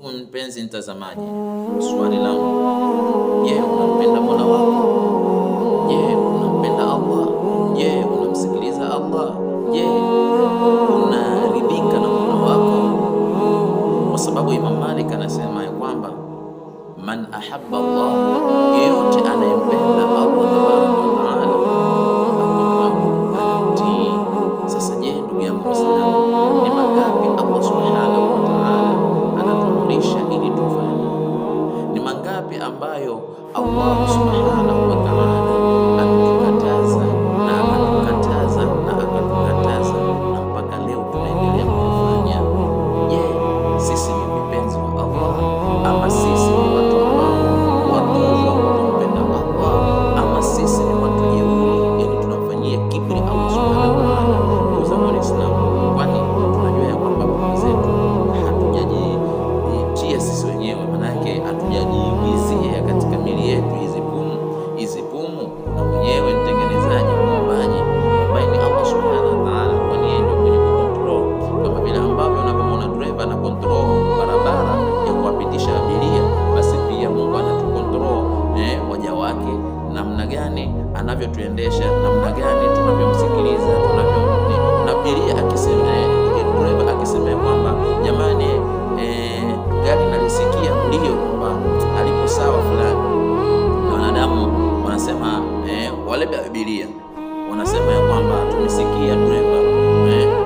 Ndugu mpenzi mtazamaji, swali langu, je, unampenda Mola wako? Je, unampenda Allah? Je, unamsikiliza Allah? Je, unaridhika na Mola wako? Kwa sababu Imam Malik anasema ya kwamba man ahabba Allah, yeyote anayempenda Allah tabaraka wa taala anatii. Sasa je, ndugu yangu Muislamu, ni mangapi Allah subhanahu wa taala anatuamrisha ili tufanye? Ni mangapi ambayo Allah subhanahu wa taala anatukataza na akatukataza na akatukataza na mpaka leo tunaendelea kufanya? Je, sisi ni vipenzi wa Allah ama sisi ni watu ambao watovu wa kumpenda Allah, ama sisi ni watu jeuri, yani tunamfanyia kibri Allah subhanahu wa taala? Ndugu zangu Waislamu, kwani tunajua ya kwamba pumzi zetu hatujajitia sisi wenyewe, manake hatujajiingizia katika mili yetu hizi pumu, na mwenyewe mtengenezaji muumbaji ambaye ni Allah subhanahu wa taala, kwani yeye ndio mwenye kucontrol, kama vile ambavyo unavyomuona driver na control barabara ya kuwapitisha abiria, basi pia Mungu anatucontrol waja wake, namna gani anavyotuendesha, namna gani tunavyomsikiliza, na abiria akisema, driver akisema kwamba jamani, gari nalisikia ndio kwamba alipo sawa fulani, na wanadamu wanasema wale abiria wanasema ya kwamba tumesikia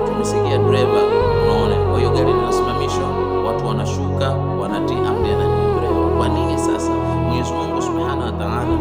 tumesikia driver, unaona. Kwa hiyo gari linasimamishwa, watu wanashuka, wanatii amri ya driver. Kwa nini sasa Mwenyezi Mungu Subhanahu wa Ta'ala